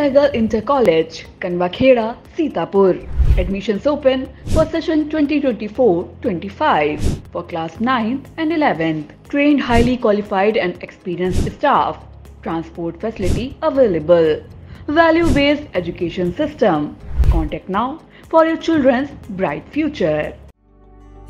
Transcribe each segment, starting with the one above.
Sehgal Inter College, Kanwakheda, Sitapur. Admissions open for session 2024-25 for class 9th and 11th. Trained, highly qualified and experienced staff. Transport facility available. Value-based education system. Contact now for your children's bright future.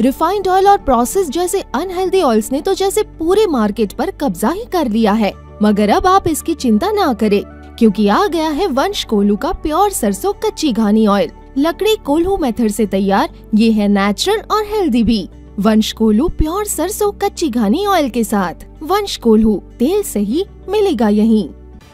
Refined oil और process जैसे unhealthy oils ने तो जैसे पूरे market पर कब्जा ही कर लिया है, मगर अब आप इसकी चिंता ना करें, क्योंकि आ गया है वंश कोल्हू का प्योर सरसों कच्ची घानी ऑयल। लकड़ी कोल्हू मेथड से तैयार, ये है नेचुरल और हेल्दी भी। वंश कोल्हू प्योर सरसों कच्ची घानी ऑयल के साथ। वंश कोल्हू, तेल सही मिलेगा यहीं।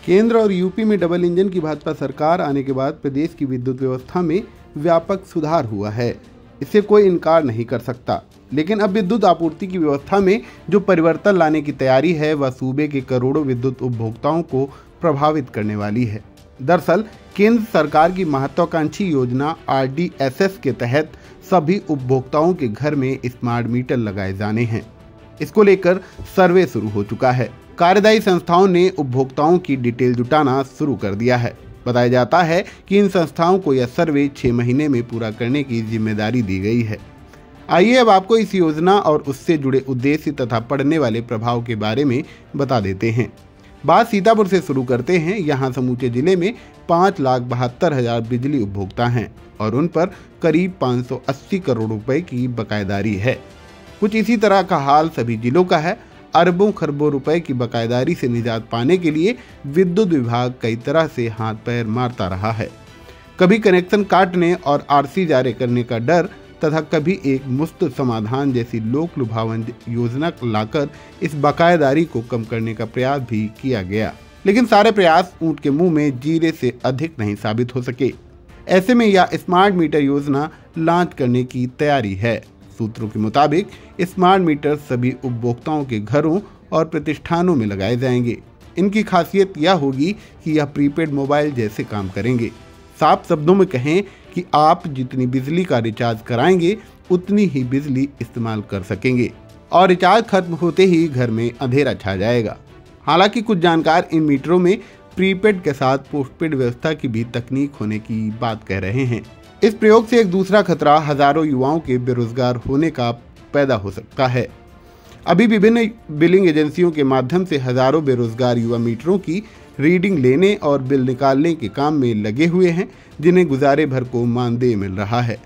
केंद्र और यूपी में डबल इंजन की भाजपा सरकार आने के बाद प्रदेश की विद्युत व्यवस्था में व्यापक सुधार हुआ है, इससे कोई इनकार नहीं कर सकता। लेकिन अब विद्युत आपूर्ति की व्यवस्था में जो परिवर्तन लाने की तैयारी है वह सूबे के करोड़ों विद्युत उपभोक्ताओं को प्रभावित करने वाली है। दरअसल केंद्र सरकार की महत्वाकांक्षी योजना RDSS के तहत सभी उपभोक्ताओं के घर में स्मार्ट मीटर लगाए जाने हैं। इसको लेकर सर्वे शुरू हो चुका है। कार्यदायी संस्थाओं ने उपभोक्ताओं की डिटेल जुटाना शुरू कर दिया है। बताया जाता है कि इन संस्थाओं को यह सर्वे 6 महीने में पूरा करने की जिम्मेदारी दी गई है। आइए अब आपको इस योजना और उससे जुड़े उद्देश्य तथा पड़ने वाले प्रभाव के बारे में बता देते हैं। बात सीतापुर से शुरू करते हैं। यहाँ समूचे जिले में 5,72,000 बिजली उपभोक्ता हैं और उन पर करीब 580 करोड़ रुपए की बकायेदारी है। कुछ इसी तरह का हाल सभी जिलों का है। अरबों खरबों रुपए की बकायेदारी से निजात पाने के लिए विद्युत विभाग कई तरह से हाथ पैर मारता रहा है। कभी कनेक्शन काटने और RC जारी करने का डर तथा कभी एक मुफ्त समाधान जैसी लोक लुभावन योजना लाकर इस बकायेदारी को कम करने का प्रयास भी किया गया, लेकिन सारे प्रयास ऊंट के मुंह में जीरे से अधिक नहीं साबित हो सके। ऐसे में यह स्मार्ट मीटर योजना लॉन्च करने की तैयारी है। सूत्रों के मुताबिक स्मार्ट मीटर सभी उपभोक्ताओं के घरों और प्रतिष्ठानों में लगाए जाएंगे। इनकी खासियत यह होगी कि यह प्रीपेड मोबाइल जैसे काम करेंगे। साफ शब्दों में कहें कि आप जितनी बिजली का रिचार्ज कराएंगे उतनी ही बिजली इस्तेमाल कर सकेंगे और रिचार्ज खत्म होते ही घर में अंधेरा छा जाएगा। हालांकि कुछ जानकार इन मीटरों में प्रीपेड के साथ पोस्टपेड व्यवस्था की भी तकनीक होने की बात कह रहे हैं। इस प्रयोग से एक दूसरा खतरा हजारों युवाओं के बेरोजगार होने का पैदा हो सकता है। अभी विभिन्न बिलिंग एजेंसियों के माध्यम से हजारों बेरोजगार युवा मीटरों की रीडिंग लेने और बिल निकालने के काम में लगे हुए हैं, जिन्हें गुजारे भर को मानदेय मिल रहा है।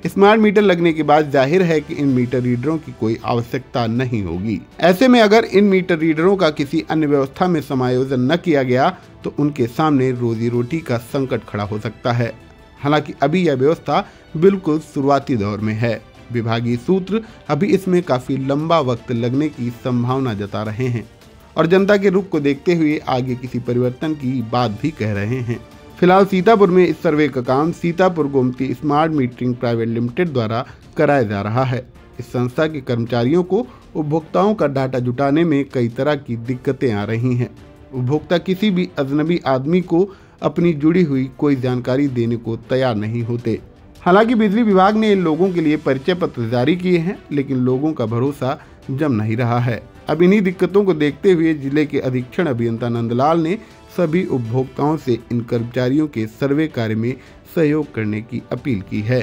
स्मार्ट मीटर लगने के बाद जाहिर है कि इन मीटर रीडरों की कोई आवश्यकता नहीं होगी। ऐसे में अगर इन मीटर रीडरों का किसी अन्य व्यवस्था में समायोजन न किया गया तो उनके सामने रोजी रोटी का संकट खड़ा हो सकता है। हालांकि अभी यह व्यवस्था बिल्कुल शुरुआती दौर में है। विभागीय सूत्र अभी इसमें काफी लंबा वक्त लगने की संभावना जता रहे हैं और जनता के रुख को देखते हुए आगे किसी परिवर्तन की बात भी कह रहे हैं। फिलहाल सीतापुर में इस सर्वे का काम Sitapur Gomti smart metering private limited द्वारा कराया जा रहा है। इस संस्था के कर्मचारियों को उपभोक्ताओं का डाटा जुटाने में कई तरह की दिक्कतें आ रही हैं। उपभोक्ता किसी भी अजनबी आदमी को अपनी जुड़ी हुई कोई जानकारी देने को तैयार नहीं होते। हालांकि बिजली विभाग ने इन लोगों के लिए परिचय पत्र जारी किए हैं, लेकिन लोगों का भरोसा जम नहीं रहा है। अब इन्हीं दिक्कतों को देखते हुए जिले के अधीक्षण अभियंता नंदलाल ने सभी उपभोक्ताओं से इन कर्मचारियों के सर्वे कार्य में सहयोग करने की अपील की है।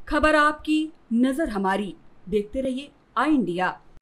खबर आपकी, नजर हमारी। देखते रहिए आई इंडिया।